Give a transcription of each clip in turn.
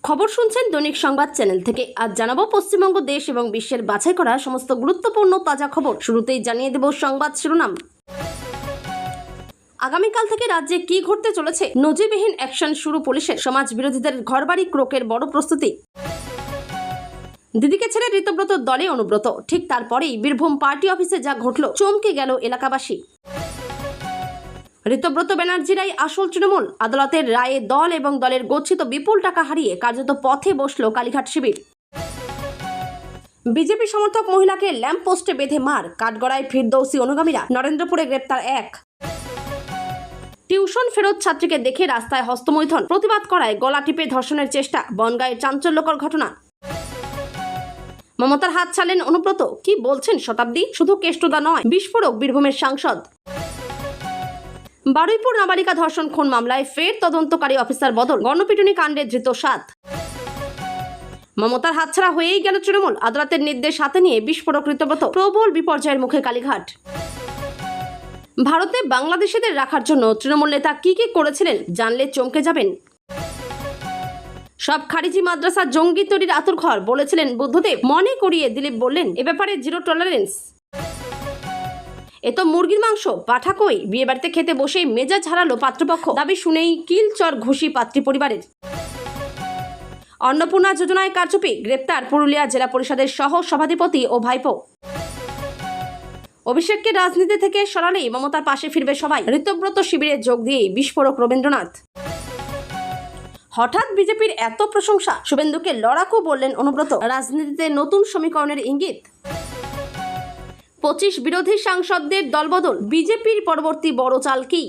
খবর শুনছেন দৈনিক সংবাদ চ্যানেল থেকে। আজ জানাবো পশ্চিমবঙ্গ দেশ এবং বিশ্বের বাছাই করা সমস্ত গুরুত্বপূর্ণ তাজা খবর। শুরুতেই জানিয়ে দেব সংবাদ শিরোনাম। আগামীকাল থেকে রাজ্যে কি ঘটতে চলেছে? নজিরবিহীন অ্যাকশন শুরু পুলিশের। সমাজ বিরোধীদের ঘরবাড়ি ক্রোকের বড় প্রস্তুতি। দিদিকে ছেড়ে ঋতব্রত দলে অনুব্রত, ঠিক তারপরেই বীরভূম পার্টি অফিসে যা ঘটল চমকে গেল এলাকাবাসী। ঋতব্রত ব্যানার্জিরাই আসল তৃণমূল। আদালতের রায়ে দল এবং দলের গচ্ছিত বিপুল টাকা হারিয়ে কার্যত পথে বসল কালীঘাট শিবির। বিজেপি সমর্থক মহিলাকে ল্যাম্প পোস্টে বেঁধে মার, কাঠগড়ায় ফিরদৌসি অনুগামীরা। নরেন্দ্রপুরে গ্রেপ্তার এক। টিউশন ফেরত ছাত্রীকে দেখে রাস্তায় হস্তমৈথুন, প্রতিবাদ করায় গলা টিপে ধর্ষণের চেষ্টা। বনগাঁয়ের চাঞ্চল্যকর ঘটনা। মমতার হাত ছাড়লেন অনুব্রত, কি বলছেন শতাব্দী? শুধু কেষ্টদা নয়, বিস্ফোরক বীরভূমের সাংসদ। বারুইপুর নাবালিকা ধর্ষণ খুন মামলায় ফের তদন্তকারী অফিসার বদল। গণপিটুনি কাণ্ডে ধৃত 7। মমতার হাতছাড়া হয়েই গেল তৃণমূল। আদালতের নির্দেশ হাতে নিয়ে বিস্ফোরক ঋতব্রত। প্রবল বিপর্যয়ের মুখে কালীঘাট। ভারতে বাংলাদেশিদের রাখার জন্য তৃণমূল নেতা কি কি করেছিলেন জানলে চমকে যাবেন। সব খারিজি মাদ্রাসা জঙ্গি তৈরির আতুরঘর বলেছিলেন বুদ্ধদেব। মনে করিয়ে দিলীপ বললেন, এ ব্যাপারে জিরো টলারেন্স। এ তো মুরগির মাংস, পাঠা কই? বিয়ে বাড়িতে খেতে বসেই মেজাজ হারালো পাত্রপক্ষ। দাবি শুনেই কিল চর ঘুষি পাত্রী পরিবারের। অন্নপূর্ণা যোজনায় কারচুপি, গ্রেপ্তার পুরুলিয়া জেলা পরিষদের সহ সভাধিপতি ও ভাইপো। অভিষেককে রাজনীতি থেকে সরালেই মমতার পাশে ফিরবে সবাই। ঋতব্রত শিবিরে যোগ দিয়েই বিস্ফোরক রবীন্দ্রনাথ। হঠাৎ বিজেপির এত প্রশংসা, শুভেন্দুকে লড়াকু বললেন অনুব্রত। রাজনীতিতে নতুন সমীকরণের ইঙ্গিত। 25 বিরোধী সাংসদদের দলবদল, বিজেপির পরবর্তী বড় চাল কি?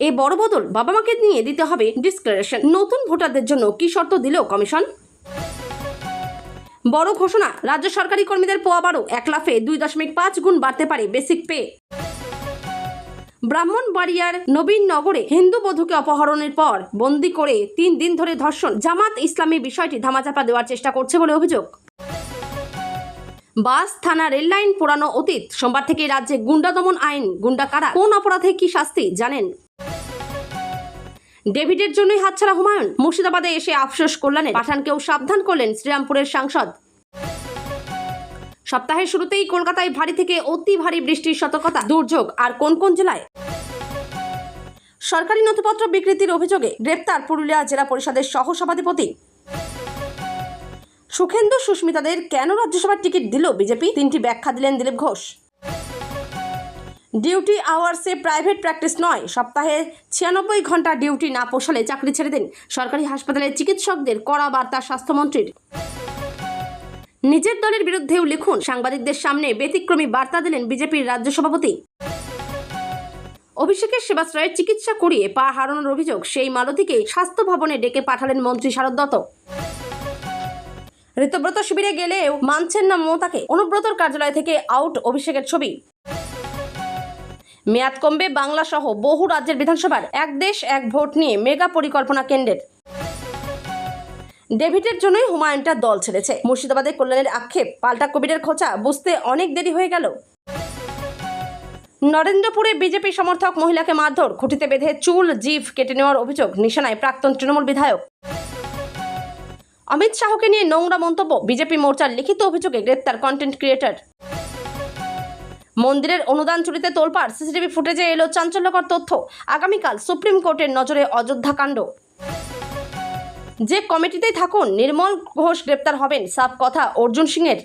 এই বড় বদল বাবা মাকে নিয়ে দিতে হবে ডিসক্লারেশন। নতুন ভোটারদের জন্য কি শর্ত দিল কমিশন? বড় ঘোষণা, রাজ্য সরকারি কর্মীদের পোয়া 12, 1 লাফে 2.5 গুণ বাড়তে পারে বেসিক পে। ব্রাহ্মণবাড়িয়ার নবীননগরে হিন্দু বধূকে অপহরণের পর বন্দি করে 3 দিন ধরে ধর্ষণ। জামাত ইসলামী বিষয়টি ধামাচাপা দেওয়ার চেষ্টা করছে বলে অভিযোগ। বাস, থানা, রেল লাইন পোড়ানো অতীত। সোমবার থেকে রাজ্যে গুন্ডা দমন আইন। গুন্ডা কারা, কোন অপরাধে কি শাস্তি জানেন? ডেভিডের জন্যই হাতছাড়া হুমায়ুন। মুর্শিদাবাদে এসে আফসোস কল্যাণে পাঠানকেও সাবধান করলেন শ্রীরামপুরের সাংসদ। সপ্তাহের শুরুতেই কলকাতায় ভারী থেকে অতি ভারী বৃষ্টির সতর্কতা। দুর্যোগ আর কোন কোন জেলায়? সরকারি নথিপত্র বিকৃতির অভিযোগে গ্রেপ্তার পুরুলিয়া জেলা পরিষদের সহ সভাধিপতি। সুখেন্দু সুস্মিতাদের কেন রাজ্যসভার টিকিট দিল বিজেপি? 3টি ব্যাখ্যা দিলেন দিলীপ ঘোষ। ডিউটি আওয়ার্সে প্রাইভেট প্র্যাকটিস নয়, সপ্তাহে 96 ঘন্টা ডিউটি না পোষালে চাকরি ছেড়ে দিন। সরকারি হাসপাতালের চিকিৎসকদের কড়া বার্তা স্বাস্থ্যমন্ত্রীর। নিজের দলের বিরুদ্ধেও লিখুন, সাংবাদিকদের সামনে ব্যতিক্রমী বার্তা দিলেন বিজেপির রাজ্য সভাপতি। অভিষেকের সেবাশ্রয়ের চিকিৎসা করিয়ে পা হারানোর অভিযোগ, সেই মালতীকে স্বাস্থ্য ভবনে ডেকে পাঠালেন মন্ত্রী শারদ দত্ত। ঋতব্রত শিবিরে গেলেও মানছেন না মমতাকে। অনুব্রতর কার্যালয় থেকে আউট অভিষেকের ছবি। মেয়াদ কমবে বাংলা সহ বহু রাজ্যের বিধানসভার। এক দেশ এক ভোট নিয়ে মেগা পরিকল্পনা কেন্দ্রের। ডেভিডের জন্যই হুমায়ুনটা দল ছেড়েছে। মুর্শিদাবাদে কল্যাণের আক্ষেপ, পাল্টা কবিরের খোঁচা, বুঝতে অনেক দেরি হয়ে গেল। নরেন্দ্রপুরে বিজেপি সমর্থক মহিলাকে মারধর, খুঁটিতে বেঁধে চুল জিভ কেটে নেওয়ার অভিযোগ। নিশানায় প্রাক্তন তৃণমূল বিধায়ক। অমিত শাহকে নিয়ে নোংরা মন্তব্য, বিজেপি মোর্চার লিখিত অভিযোগে গ্রেপ্তার কন্টেন্ট ক্রিয়েটর। মন্দিরের অনুদান চুরিতে তোলপাড়, সিসিটিভি ফুটেজে এলো চাঞ্চল্যকর তথ্য। আগামীকাল সুপ্রিম কোর্টের নজরে অযোধ্যা কাণ্ড। যে কমিটিতেই থাকুন নির্মল ঘোষ গ্রেপ্তার হবেন, সাফ কথা অর্জুন সিংয়ের।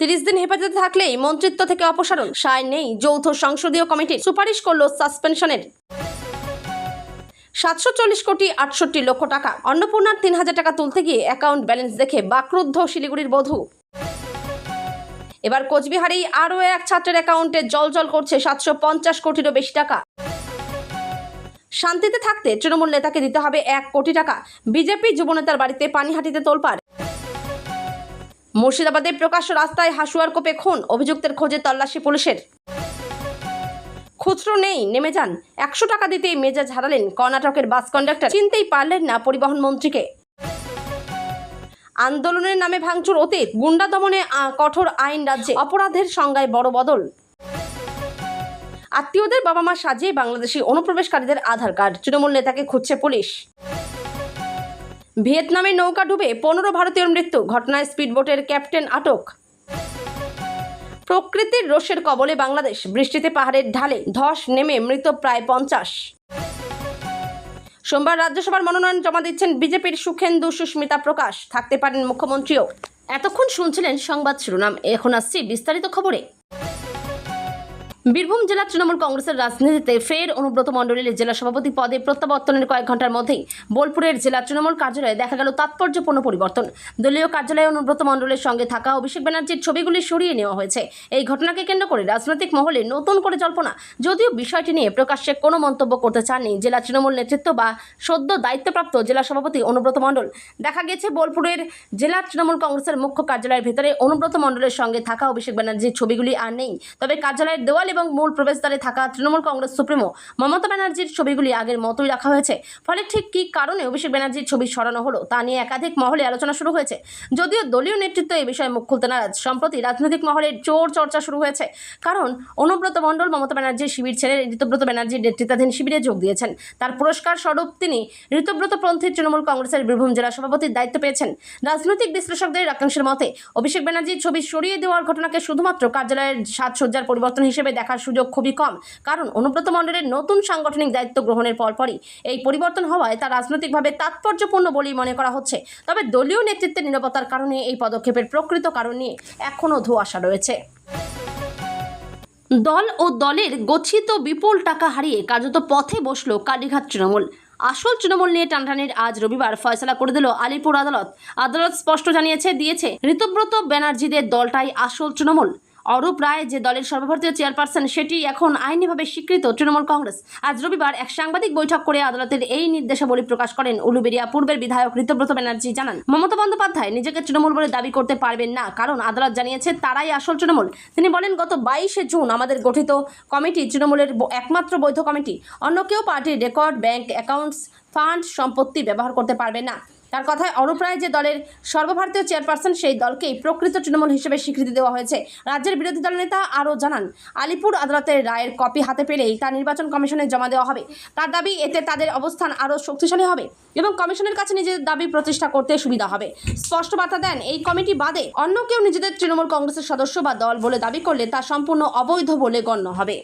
30 দিন হেফাজতে থাকলেই মন্ত্রিত্ব থেকে অপসারণ, সায় নেই যৌথ সংসদীয় কমিটির। সুপারিশ করল সাসপেনশনের। 740 কোটি 68 লক্ষ টাকা। অন্নপূর্ণার 3000 টাকা তুলতে গিয়ে অ্যাকাউন্ট ব্যালেন্স দেখে বাকরুদ্ধ শিলিগুড়ির বধূ। এবার কোচবিহারেই আরও এক ছাত্রের অ্যাকাউন্টে জলজল করছে 750 কোটিরও বেশি টাকা। শান্তিতে থাকতে তৃণমূল নেতাকে দিতে হবে 1 কোটি টাকা। বিজেপি যুবনেতার বাড়িতে পানিহাটিতে তোলপাড়। মুর্শিদাবাদে প্রকাশ্য রাস্তায় হাসুয়ার কোপে খুন, অভিযুক্তের খোঁজে তল্লাশি পুলিশের। খুচরো নেই, নেমে যান। 100 টাকা দিতেই মেজাজ হারালেন কর্ণাটকের বাস কন্ডাক্টর। চিনতেই পারলেন না পরিবহন মন্ত্রীকে। আন্দোলনের নামে ভাঙচুর অতীত, গুন্ডা দমনে কঠোর আইন রাজ্যে। অপরাধের সংজ্ঞায় বড় বদল। আত্মীয়দের বাবা মা সাজিয়ে বাংলাদেশি অনুপ্রবেশকারীদের আধার কার্ড। তৃণমূল নেতাকে খুঁজছে পুলিশ। ভিয়েতনামে নৌকা ডুবে 15 ভারতীয়র মৃত্যু, ঘটনায় স্পিডবোটের ক্যাপ্টেন আটক। প্রকৃতির রোষের কবলে বাংলাদেশ, বৃষ্টিতে পাহাড়ের ঢালে ধস নেমে মৃত প্রায় 50। সোমবার রাজ্যসভার মনোনয়ন জমা দিচ্ছেন বিজেপির সুখেন্দু সুস্মিতা প্রকাশ, থাকতে পারেন মুখ্যমন্ত্রীও। এতক্ষণ শুনছিলেন সংবাদ শিরোনাম, এখন আসছি বিস্তারিত খবরে। বীরভূম জেলা তৃণমূল কংগ্রেসের রাজনীতিতে ফের অনুব্রত মণ্ডলের জেলা সভাপতি পদে প্রত্যাবর্তনের কয়েক ঘন্টার মধ্যেই বোলপুরের জেলা তৃণমূল কার্যালয়ে দেখা গেল তাৎপর্যপূর্ণ পরিবর্তন। দলীয় কার্যালয়ে অনুব্রত মণ্ডলের সঙ্গে থাকা অভিষেক ব্যানার্জির ছবিগুলি সরিয়ে নেওয়া হয়েছে। এই ঘটনাকে কেন্দ্র করে রাজনৈতিক মহলে নতুন করে জল্পনা, যদিও বিষয়টি নিয়ে প্রকাশ্যে কোনো মন্তব্য করতে চাননি জেলা তৃণমূল নেতৃত্ব বা সদ্য দায়িত্বপ্রাপ্ত জেলা সভাপতি অনুব্রত মণ্ডল। দেখা গেছে বোলপুরের জেলা তৃণমূল কংগ্রেসের মুখ্য কার্যালয়ের ভেতরে অনুব্রত মণ্ডলের সঙ্গে থাকা অভিষেক ব্যানার্জির ছবিগুলি আর নেই, তবে কার্যালয়ের দেওয়াল এবং মূল প্রবেশদ্বারে থাকা তৃণমূল কংগ্রেস সুপ্রিমো মমতা ব্যানার্জির ছবিগুলি আগের মতোই রাখা হয়েছে। ফলে ঠিক কী কারণে অভিষেক ব্যানার্জির ছবি সরানো হলো তা নিয়ে একাধিক মহলে আলোচনা শুরু হয়েছে। যদিও দলীয় নেতৃত্ব এই বিষয়ে মুখ খুলতে নারাজ, সম্প্রতি রাজনৈতিক মহলে জোর চর্চা শুরু হয়েছে। কারণ অনুব্রত মণ্ডল মমতা ব্যানার্জির শিবির ছেড়ে ঋতব্রত ব্যানার্জির নেতৃত্বাধীন শিবিরে যোগ দিয়েছেন। তার পুরস্কার স্বরূপ তিনি ঋতব্রতপন্থী তৃণমূল কংগ্রেসের বীরভূম জেলা সভাপতির দায়িত্ব পেয়েছেন। রাজনৈতিক বিশ্লেষকদের একাংশের মতে অভিষেক ব্যানার্জির ছবি সরিয়ে দেওয়ার ঘটনাকে শুধুমাত্র কার্যালয়ের সাজসজ্জার পরিবর্তন হিসেবে দেখার সুযোগ খুবই কম, কারণ অনুব্রত মণ্ডলের নতুন সাংগঠনিক দায়িত্ব গ্রহণের পরপরই এই পরিবর্তন হওয়ায় তা রাজনৈতিকভাবে তাৎপর্যপূর্ণ বলেই মনে করা হচ্ছে। তবে দলীয় নেতৃত্বের নীরবতার কারণে এই পদক্ষেপের প্রকৃত কারণ নিয়ে এখনও ধোঁয়াশা রয়েছে। দল ও দলের গচ্ছিত বিপুল টাকা হারিয়ে কার্যত পথে বসল কালীঘাট তৃণমূল। আসল তৃণমূল নিয়ে টানটানির আজ রবিবার ফয়সালা করে দিল আলিপুর আদালত। আদালত স্পষ্ট দিয়েছে ঋতব্রত ব্যানার্জিদের দলটাই আসল তৃণমূল। অরূপ রায় যে দলের সর্বভারতীয় চেয়ারপারসন, সেটি এখন আইনিভাবে স্বীকৃত তৃণমূল কংগ্রেস। আজ রবিবার এক সাংবাদিক বৈঠক করে আদালতের এই নির্দেশাবলী প্রকাশ করেন উলুবেড়িয়া পূর্বের বিধায়ক ঋতব্রত ব্যানার্জি। জানান, মমতা বন্দ্যোপাধ্যায় নিজেকে তৃণমূল বলে দাবি করতে পারবেন না, কারণ আদালত জানিয়েছে তারাই আসল তৃণমূল। তিনি বলেন, গত 22শে জুন আমাদের গঠিত কমিটি তৃণমূলের একমাত্র বৈধ কমিটি। অন্য কেউ পার্টির রেকর্ড, ব্যাংক অ্যাকাউন্টস, ফান্ড, সম্পত্তি ব্যবহার করতে পারবে না। তার কথায় অরূপ রায় যে দলের সর্বভারতীয় চেয়ারপারসন, সেই দলকেই প্রকৃত তৃণমূল হিসেবে স্বীকৃতি দেওয়া হয়েছে। রাজ্যের বিরোধী দল নেতা আরও জানান, আলিপুর আদালতের রায়ের কপি হাতে পেলেই তা নির্বাচন কমিশনে জমা দেওয়া হবে। তার দাবি, এতে তাদের অবস্থান আরও শক্তিশালী হবে এবং কমিশনের কাছে নিজেদের দাবি প্রতিষ্ঠা করতে সুবিধা হবে। স্পষ্ট বার্তা দেন, এই কমিটি বাদে অন্য কেউ নিজেদের তৃণমূল কংগ্রেসের সদস্য বা দল বলে দাবি করলে তা সম্পূর্ণ অবৈধ বলে গণ্য হবে।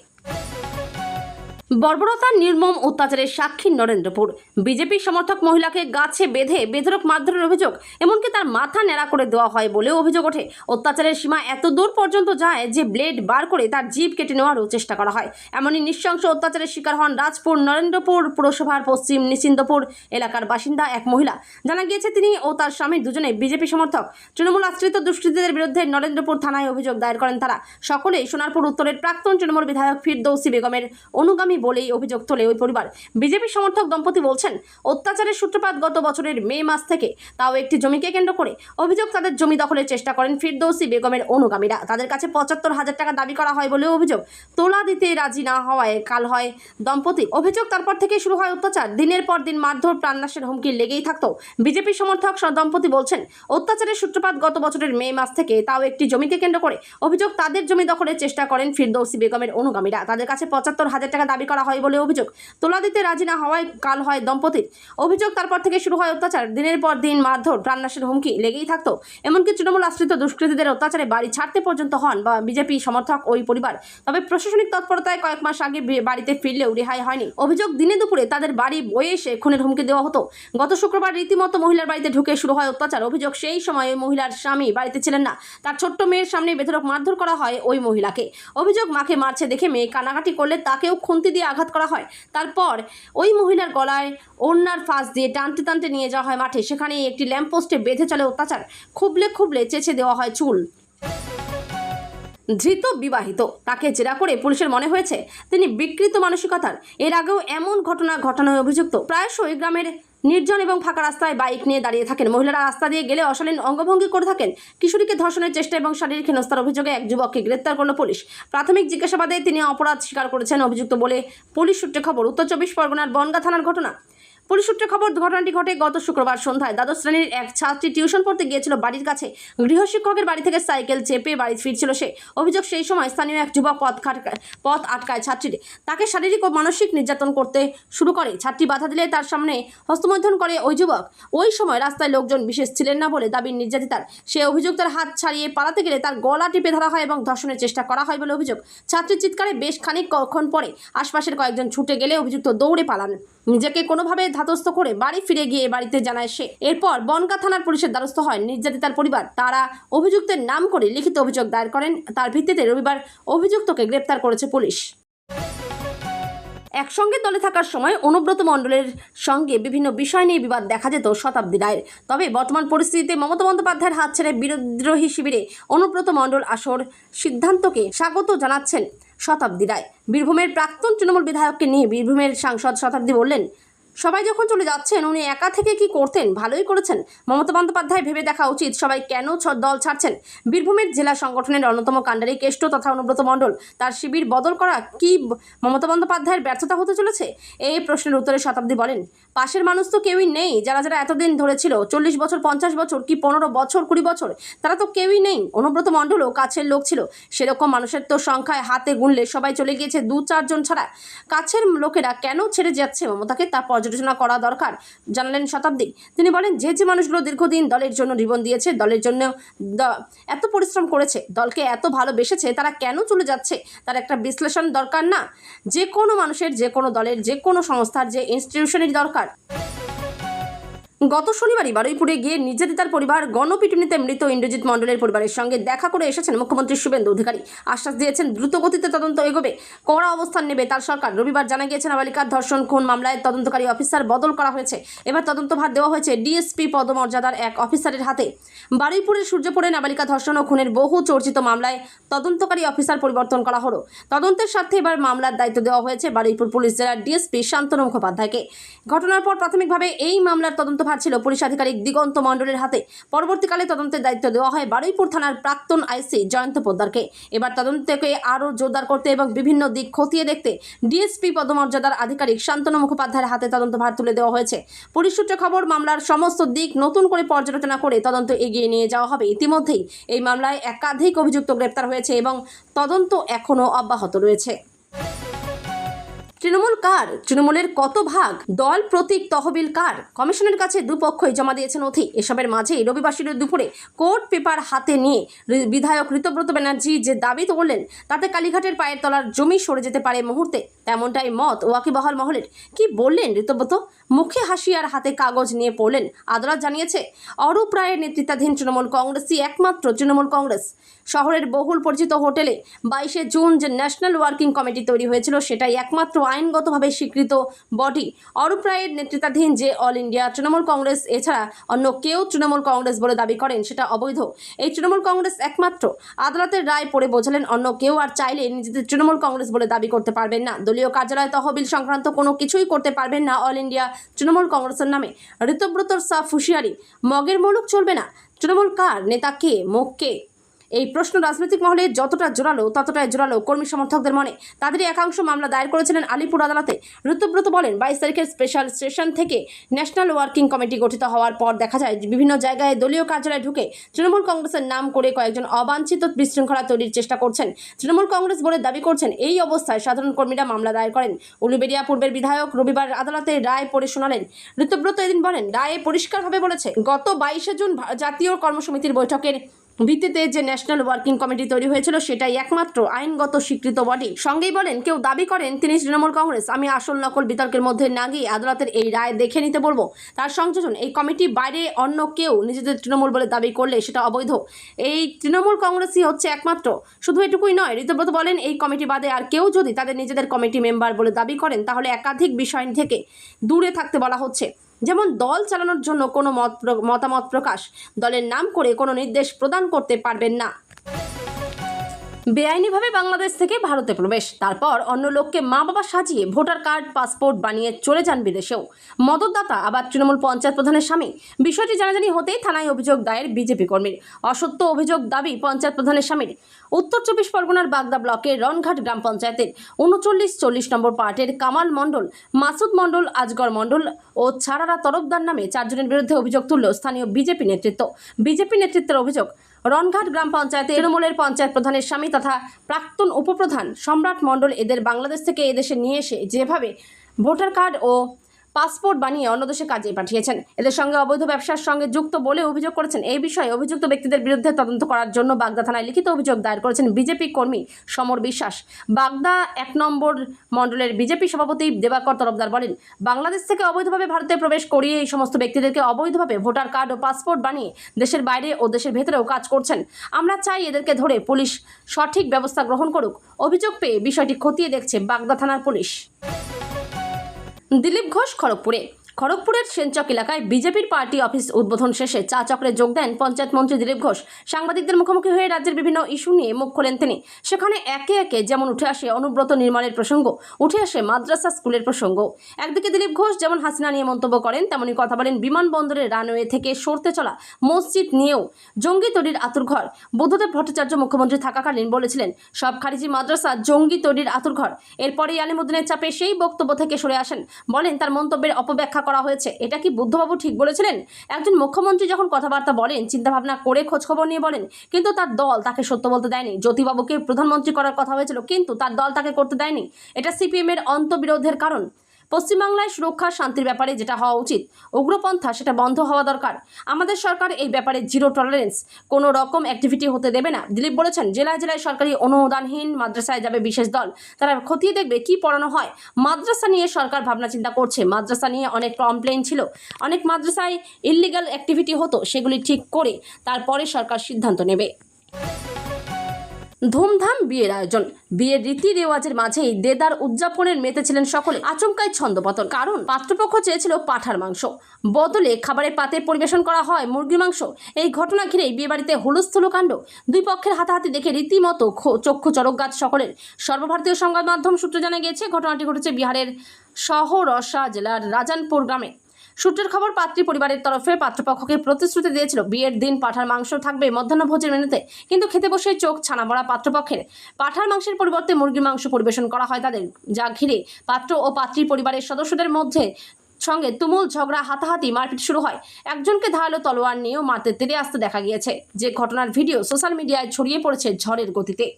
বর্বরতার নির্মম অত্যাচারের সাক্ষী নরেন্দ্রপুর। বিজেপি সমর্থক মহিলাকে গাছে বেঁধে বেধড়ক মারধরের অভিযোগ, এমনকি তার মাথা ন্যাড়া করে দেওয়া হয় বলেও অভিযোগ ওঠে। অত্যাচারের সীমা এত দূর পর্যন্ত যায় যে ব্লেড বার করে তার জিভ কেটে নেওয়ারও চেষ্টা করা হয়। এমনই নৃশংস অত্যাচারের শিকার হন রাজপুর নরেন্দ্রপুর পুরসভার পশ্চিম নিশ্চিন্দপুর এলাকার বাসিন্দা এক মহিলা। জানা গিয়েছে, তিনি ও তার স্বামী দুজনে বিজেপি সমর্থক। তৃণমূল আশ্রিত দুষ্কৃতীদের বিরুদ্ধে নরেন্দ্রপুর থানায় অভিযোগ দায়ের করেন তারা। সকলেই সোনারপুর উত্তরের প্রাক্তন তৃণমূল বিধায়ক ফিরদৌসী বেগমের অনুগামী বলেই অভিযোগ তোলে ওই পরিবার। বিজেপি সমর্থক দম্পতি বলছেন, অত্যাচারের সূত্রপাত গত বছরের মে মাস থেকে, তাও একটি জমিকে কেন্দ্র করে। অভিযোগ, তাদের জমি দখলের চেষ্টা করেন ফিরদৌসী বেগমের অনুগামীরা। তাদের কাছে 75,000 টাকা দাবি করা হয় বলেও অভিযোগ। তোলা দিতে রাজি না হওয়ায় কাল হয় দম্পতি। অভিযোগ, তারপর থেকে শুরু হয় অত্যাচার। দিনের পর দিন মারধর, প্রাণনাশের হুমকি লেগেই থাকতো। বিজেপি সমর্থক দম্পতি বলছেন, অত্যাচারের সূত্রপাত গত বছরের মে মাস থেকে, তাও একটি জমিকে কেন্দ্র করে। অভিযোগ, তাদের জমি দখলের চেষ্টা করেন ফিরদৌসী বেগমের অনুগামীরা। তাদের কাছে 75,000 টাকা দাবি করা হয় বলে অভিযোগ। তোলা দিতে রাজি না হওয়ায় কাল হয় দম্পতির। অভিযোগ, তারপর থেকে শুরু হয় অত্যাচার। দিনের পর দিন মারধর, প্রাণনাশের হুমকি লেগেই থাকতো। এমনকি তৃণমূল আশ্রিত দুষ্কৃতীদের অত্যাচারে বাড়ি ছাড়তে পর্যন্ত হন বা বিজেপি সমর্থক ওই পরিবার। তবে প্রশাসনিক তৎপরতায় কয়েক মাস আগে বাড়িতে ফিরলেও রেহাই হয়নি। অভিযোগ, দিনে দুপুরে তাদের বাড়ি বয়ে এসে খুনের হুমকি দেওয়া হতো। গত শুক্রবার রীতিমতো মহিলার বাড়িতে ঢুকে শুরু হয় অত্যাচার। অভিযোগ, সেই সময় ওই মহিলার স্বামী বাড়িতে ছিলেন না। তার ছোট্ট মেয়ের সামনে বেধড়ক মারধর করা হয় ওই মহিলাকে। অভিযোগ, মাকে মারছে দেখে মেয়ে কানাকাটি করলে তাকেও খুন্তি দিয়ে আঘাত করা হয়। তারপর ওই মহিলার গলায় ওড়নার ফাঁস দিয়ে টানতে টানতে নিয়ে যাওয়া হয় মাঠে। সেখানে একটি ল্যাম্পপোস্টে বেঁধে চলে অত্যাচার। খুবলে খুবলে চেঁচে দেওয়া হয় চুল। ধৃত বিবাহিত, তাকে জেরা করে পুলিশের মনে হয়েছে তিনি বিকৃত মানসিকতার। এর আগেও এমন ঘটনা ঘটানোয় অভিযুক্ত। প্রায়শই গ্রামের নির্জন এবং ফাঁকা রাস্তায় বাইক নিয়ে দাঁড়িয়ে থাকেন। মহিলারা রাস্তা দিয়ে গেলে অশালীন অঙ্গভঙ্গি করে থাকেন। কিশোরীকে ধর্ষণের চেষ্টা এবং শারীরিক হেনস্থার অভিযোগে এক যুবককে গ্রেপ্তার করল পুলিশ। প্রাথমিক জিজ্ঞাসাবাদে তিনি অপরাধ স্বীকার করেছেন অভিযুক্ত বলে পুলিশ সূত্রে খবর। উত্তর 24 পরগনার বনগাঁ থানার ঘটনা। পুলিশ সূত্রে খবর, ঘটনাটি ঘটে গত শুক্রবার সন্ধ্যায়। দ্বাদশ শ্রেণীর এক ছাত্রী টিউশন পড়তে গিয়েছিল বাড়ির কাছে। গৃহশিক্ষকের বাড়ি থেকে সাইকেল চেপে বাড়ি ফিরছিল সে। অভিযোগ, সেই সময় স্থানীয় এক যুবক পথ আটকায় ছাত্রীর। তাকে শারীরিক ও মানসিক নির্যাতন করতে শুরু করে। ছাত্রী বাধা দিলে তার সামনে হস্তমৈথুন করে ওই যুবক। ওই সময় রাস্তায় লোকজন বিশেষ ছিলেন না বলে দাবি নির্যাতিতার। সে অভিযুক্তের হাত ছাড়িয়ে পালাতে গেলে তার গলা টিপে ধরা হয় এবং ধর্ষণের চেষ্টা করা হয় বলে অভিযোগ। ছাত্রীর চিৎকারে বেশ খানিকক্ষণ পরে আশপাশের কয়েকজন ছুটে গেলে অভিযুক্ত দৌড়ে পালান। নিজেকে কোনোভাবে ধাতস্থ করে বাড়ি ফিরে গিয়ে বাড়িতে জানায় সে। এরপর বনগা থানার পুলিশের দ্বারস্থ হয় নির্যাতিতার পরিবার। তারা অভিযুক্তের নাম করে লিখিত অভিযোগ দায়ের করেন। তার ভিত্তিতে রবিবার অভিযুক্তকে গ্রেপ্তার করেছে পুলিশ। একসঙ্গে দলে থাকার সময় অনুব্রত মণ্ডলের সঙ্গে বিভিন্ন বিষয় নিয়ে বিবাদ দেখা যেত শতাব্দী রায়ের। তবে বর্তমান পরিস্থিতিতে মমতা বন্দ্যোপাধ্যায়ের হাত ছেড়ে বিদ্রোহী শিবিরে অনুব্রত মণ্ডল আসর সিদ্ধান্তকে স্বাগত জানাচ্ছেন শতাব্দী রায়। বীরভূমের প্রাক্তন তৃণমূল বিধায়ককে নিয়ে বীরভূমের সাংসদ শতাব্দী বললেন, সবাই যখন চলে যাচ্ছেন উনি একা থেকে কি করতেন, ভালোই করেছেন। মমতা বন্দ্যোপাধ্যায় ভেবে দেখা উচিত সবাই কেন দল ছাড়ছেন। বীরভূমের জেলা সংগঠনের অন্যতম কাণ্ডারি কেষ্ট তথা অনুব্রত মণ্ডল, তার শিবির বদল করা কি মমতা বন্দ্যোপাধ্যায়ের ব্যর্থতা হতে চলেছে? এই প্রশ্নের উত্তরে শতাব্দী বলেন, পাশের মানুষ তো কেউই নেই। যারা যারা এতদিন ধরে ছিল, 40 বছর, 50 বছর, কি 15 বছর, 20 বছর, তারা তো কেউই নেই। অনুব্রত মণ্ডলও কাছের লোক ছিল। সেরকম মানুষের তো সংখ্যায় হাতে গুনলে সবাই চলে গিয়েছে 2-4 জন ছাড়া। কাছের লোকেরা কেন ছেড়ে যাচ্ছে মমতাকে, তা পর্যালোচনা করা দরকার জানালেন শতাব্দী। তিনি বলেন, যে মানুষগুলো দীর্ঘদিন দলের জন্য জীবন দিয়েছে, দলের জন্য এত পরিশ্রম করেছে, দলকে এত ভালোবেসেছে, তারা কেন চলে যাচ্ছে তার একটা বিশ্লেষণ দরকার না? যে কোনো মানুষের, যে কোনো দলের, যে কোনো সংস্থার, যে ইনস্টিটিউশনের দরকার। গত শনিবারই বারুইপুরে গিয়ে নির্যাতিতার পরিবার গণপিটুনিতে মৃত ইন্দ্রজিৎ মণ্ডলের পরিবারের সঙ্গে দেখা করে এসেছেন মুখ্যমন্ত্রী শুভেন্দু অধিকারী। আশ্বাস দিয়েছেন দ্রুত গতিতে তদন্ত এগোবে, কড়া অবস্থান নেবে তার সরকার। রবিবার জানা গিয়েছে, নাবালিকার ধর্ষণ খুন মামলায় তদন্তকারী অফিসার বদল করা হয়েছে। এবার তদন্তভার দেওয়া হয়েছে ডিএসপি পদমর্যাদার এক অফিসারের হাতে। বারুইপুরের সূর্যপুরে নাবালিকা ধর্ষণ ও খুনের বহু চর্চিত মামলায় তদন্তকারী অফিসার পরিবর্তন করা হলো। তদন্তের স্বার্থে এবার মামলার দায়িত্ব দেওয়া হয়েছে বারুইপুর পুলিশ জেলার ডিএসপি শান্তনু মুখোপাধ্যায়কে। ঘটনার পর প্রাথমিকভাবে এই মামলার তদন্ত ছিল পুলিশ আধিকারিক দিগন্ত মণ্ডলের হাতে। পরবর্তীকালে তদন্তের দায়িত্ব দেওয়া হয় বারুইপুর থানার প্রাক্তন আইসি জয়ন্ত পোদ্দারকে। এবার তদন্তকে আরও জোরদার করতে এবং বিভিন্ন দিক খতিয়ে দেখতে ডিএসপি পদমর্যাদার আধিকারিক শান্তনু মুখোপাধ্যায়ের হাতে তদন্তভার তুলে দেওয়া হয়েছে। পুলিশ সূত্রে খবর, মামলার সমস্ত দিক নতুন করে পর্যালোচনা করে তদন্ত এগিয়ে নিয়ে যাওয়া হবে। ইতিমধ্যেই এই মামলায় একাধিক অভিযুক্ত গ্রেপ্তার হয়েছে এবং তদন্ত এখনও অব্যাহত রয়েছে। তৃণমূল কার? তৃণমূলের কত ভাগ? দল প্রতীক তহবিল কার? কমিশনের কাছে দুপক্ষই জমা দিয়েছেন নথি। এসবের মাঝেই রবিবার দুপুরে কোর্ট পেপার হাতে নিয়ে বিধায়ক ঋতব্রত ব্যানার্জি যে দাবি করলেন, তাতে কালীঘাটের পায়ের তলার জমি সরে যেতে পারে মুহূর্তে, তেমনটাই মত ওয়াকিবহাল মহলের। কি বললেন ঋতব্রত? মুখে হাসি আর হাতে কাগজ নিয়ে পড়লেন। আদালত জানিয়েছে, অরূপ রায়ের নেতৃত্বাধীন তৃণমূল কংগ্রেসই একমাত্র তৃণমূল কংগ্রেস। শহরের বহুল পরিচিত হোটেলে 22শে জুন যে ন্যাশনাল ওয়ার্কিং কমিটি তৈরি হয়েছিল, সেটাই একমাত্র আইনগতভাবে স্বীকৃত বডি। অরূপ রায়ের নেতৃত্বাধীন যে অল ইন্ডিয়া তৃণমূল কংগ্রেস, এছাড়া অন্য কেউ তৃণমূল কংগ্রেস বলে দাবি করেন, সেটা অবৈধ। এই তৃণমূল কংগ্রেস একমাত্র। আদালতের রায় পড়ে বোঝালেন, অন্য কেউ আর চাইলে নিজেদের তৃণমূল কংগ্রেস বলে দাবি করতে পারবেন না। দলীয় কার্যালয় তহবিল সংক্রান্ত কোনো কিছুই করতে পারবেন না অল ইন্ডিয়া তৃণমূল কংগ্রেসের নামে। ঋতব্রতর সাফ হুঁশিয়ারি, মগের মুলুক চলবে না। তৃণমূল কার? নেতা কে? মুখ কে? এই প্রশ্ন রাজনৈতিক মহলে যতটা জোরালো, ততটাই জোরালো কর্মী সমর্থকদের মনে। তাদেরই একাংশ মামলা দায়ের করেছিলেন আলিপুর আদালতে। ঋতব্রত বলেন, 22 তারিখের স্পেশাল সেশন থেকে ন্যাশনাল ওয়ার্কিং কমিটি গঠিত হওয়ার পর দেখা যায় বিভিন্ন জায়গায় দলীয় কার্যালয়ে ঢুকে তৃণমূল কংগ্রেসের নাম করে কয়েকজন অবাঞ্ছিত বিশৃঙ্খলা তৈরির চেষ্টা করছেন, তৃণমূল কংগ্রেস বলে দাবি করছেন। এই অবস্থায় সাধারণ কর্মীরা মামলা দায়ের করেন। উলুবেড়িয়া পূর্বের বিধায়ক রবিবার আদালতে রায় পড়ে শোনালেন। ঋতব্রত এদিন বলেন, রায়ে পরিষ্কারভাবে বলেছে, গত 22শে জুন জাতীয় কর্মসমিতির বৈঠকের ভিত্তিতে যে ন্যাশনাল ওয়ার্কিং কমিটি তৈরি হয়েছিল, সেটাই একমাত্র আইনগত স্বীকৃত বডি। সঙ্গেই বলেন, কেউ দাবি করেন তিনি তৃণমূল কংগ্রেস, আমি আসল নকল বিতর্কের মধ্যে না গিয়ে আদালতের এই রায় দেখে নিতে বলবো। তার সংযোজন, এই কমিটি বাইরে অন্য কেউ নিজেদের তৃণমূল বলে দাবি করলে সেটা অবৈধ। এই তৃণমূল কংগ্রেসই হচ্ছে একমাত্র। শুধু এটুকুই নয়, ঋতব্রত বলেন, এই কমিটি বাদে আর কেউ যদি তাদের নিজেদের কমিটি মেম্বার বলে দাবি করেন, তাহলে একাধিক বিষয় থেকে দূরে থাকতে বলা হচ্ছে। যেমন দল চালানোর জন্য কোনো মতামত প্রকাশ, দলের নাম করে কোনো নির্দেশ প্রদান করতে পারবেন না। বেআইনিভাবে বাংলাদেশ থেকে ভারতে প্রবেশ, তারপর অন্য লোককে মা বাবা সাজিয়ে ভোটার কার্ড পাসপোর্ট বানিয়ে চলে যান বিদেশেও। মদতদাতা আবার তৃণমূল পঞ্চায়েত প্রধানের স্বামী। বিষয়টি জানাজানি হতেই থানায় অভিযোগ দায়ের বিজেপি কর্মীর। অসত্য অভিযোগ দাবি পঞ্চায়েত প্রধানের স্বামীর। উত্তর 24 পরগনার বাগদা ব্লকের রনঘাট গ্রাম পঞ্চায়েতের 39-40 নম্বর পার্টের কামাল মণ্ডল, মাসুদ মণ্ডল, আজগর মণ্ডল ও ছাড়ারা তরফদার নামে 4 জনের বিরুদ্ধে অভিযোগ তুলল স্থানীয় বিজেপি নেতৃত্ব। বিজেপি নেতৃত্বের অভিযোগ, রনঘাট গ্রাম পঞ্চায়েতে তৃণমূলের পঞ্চায়েত প্রধানের স্বামী তথা প্রাক্তন উপপ্রধান সম্রাট মণ্ডল এদের বাংলাদেশ থেকে এদেশে নিয়ে এসে যেভাবে ভোটার কার্ড ও পাসপোর্ট বানিয়ে অন্য দেশে কাজে পাঠিয়েছেন, এদের সঙ্গে অবৈধ ব্যবসার সঙ্গে যুক্ত বলে অভিযোগ করেছেন। এই বিষয়ে অভিযুক্ত ব্যক্তিদের বিরুদ্ধে তদন্ত করার জন্য বাগদা থানায় লিখিত অভিযোগ দায়ের করেছেন বিজেপি কর্মী সমর বিশ্বাস। বাগদা 1 নম্বর মণ্ডলের বিজেপি সভাপতি দেবাকর তরফদার বলেন, বাংলাদেশ থেকে অবৈধভাবে ভারতে প্রবেশ করিয়ে এই সমস্ত ব্যক্তিদেরকে অবৈধভাবে ভোটার কার্ড ও পাসপোর্ট বানিয়ে দেশের বাইরে ও দেশের ভেতরেও কাজ করছেন। আমরা চাই এদেরকে ধরে পুলিশ সঠিক ব্যবস্থা গ্রহণ করুক। অভিযোগ পেয়ে বিষয়টি খতিয়ে দেখছে বাগদা থানার পুলিশ। দিলীপ ঘোষ খড়গপুরের সেনচক এলাকায় বিজেপির পার্টি অফিস উদ্বোধন শেষে চা চক্রে যোগ দেন পঞ্চায়েত মন্ত্রী দিলীপ ঘোষ। সাংবাদিকদের মুখোমুখি হয়ে রাজ্যের বিভিন্ন ইস্যু নিয়ে মুখ খোলেন তিনি। সেখানে একে একে যেমন উঠে আসে অনুব্রত নির্মাণের প্রসঙ্গ, উঠে আসে মাদ্রাসা স্কুলের প্রসঙ্গ। একদিকে দিলীপ ঘোষ যেমন হাসিনা নিয়ে মন্তব্য করেন, তেমনি কথা বলেন বিমানবন্দরের রানওয়ে থেকে সরতে চলা মসজিদ নিয়েও জঙ্গি তৈরির আতুরঘর। বুদ্ধদেব ভট্টাচার্য মুখ্যমন্ত্রী থাকাকালীন বলেছিলেন সব খারিজি মাদ্রাসা জঙ্গি তৈরির আতুরঘর। এরপরেই আলিমুদ্দিনের চাপে সেই বক্তব্য থেকে সরে আসেন, বলেন তার মন্তব্যের অপব্যাখ্যা করা হয়েছে। এটা কি বুদ্ধবাবু ঠিক বলেছিলেন? একজন মুখ্যমন্ত্রী যখন কথাবার্তা বলেন চিন্তাভাবনা করে খোঁজখবর নিয়ে বলেন, কিন্তু তার দল তাকে সত্য বলতে দেয়নি। জ্যোতিবাবুকে প্রধানমন্ত্রী করার কথা হয়েছিল, কিন্তু তার দল তাকে করতে দেয়নি। এটা সিপিএম এর অন্তবিরোধের কারণ। পশ্চিমবাংলায় সুরক্ষা শান্তির ব্যাপারে যেটা হওয়া উচিত, উগ্রপন্থা, সেটা বন্ধ হওয়া দরকার। আমাদের সরকার এই ব্যাপারে জিরো টলারেন্স, কোনো রকম অ্যাক্টিভিটি হতে দেবে না। দিলীপ বলেছেন, জেলায় জেলায় সরকারি অনুদানহীন মাদ্রাসায় যাবে বিশেষ দল, তারা খতিয়ে দেখবে কি পড়ানো হয়। মাদ্রাসা নিয়ে সরকার ভাবনা চিন্তা করছে। মাদ্রাসা নিয়ে অনেক কমপ্লেইন ছিল, অনেক মাদ্রাসায় ইললিগাল অ্যাক্টিভিটি হতো, সেগুলি ঠিক করে তারপরে সরকার সিদ্ধান্ত নেবে। ধুমধাম বিয়ের আয়োজন, বিয়ের রীতি রেওয়াজের মাঝেই দেদার উদযাপনের মেতেছিলেন সকলে। আচমকাই ছন্দপতন, কারণ পাত্রপক্ষ চেয়েছিল পাঁঠার মাংস, বদলে খাবারের পাতে পরিবেশন করা হয় মুরগির মাংস। এই ঘটনা ঘিরেই বিয়েবাড়িতে হুলস্থুল কাণ্ড। দুই পক্ষের হাতাহাতি দেখে রীতিমতো চক্ষু চরকগাছ সকলের। সর্বভারতীয় সংবাদ মাধ্যম সূত্রে জানা গিয়েছে ঘটনাটি ঘটেছে বিহারের সহরসা জেলার রাজানপুর গ্রামে। সূত্রের খবর, পাত্রী পরিবারের তরফে পাত্রপক্ষকে প্রতিশ্রুতি দিয়েছিল বিয়ের দিন পাঁঠার মাংস থাকবে মধ্যাহ্নভোজের মেনুতে, কিন্তু খেতে বসে চোখ ছানা বড়া পাত্রপক্ষের। পাঁঠার মাংসের পরিবর্তে মুরগির মাংস পরিবেশন করা হয় তাদের, যা ঘিরে পাত্র ও পাত্রী পরিবারের সদস্যদের মধ্যে সঙ্গে তুমুল ঝগড়া, হাতাহাতি, মারপিট শুরু হয়। একজনকে ধারালো তলোয়ার নিয়েও মারতে তেড়ে আসতে দেখা গিয়েছে, যে ঘটনার ভিডিও সোশ্যাল মিডিয়ায় ছড়িয়ে পড়েছে ঝড়ের গতিতে।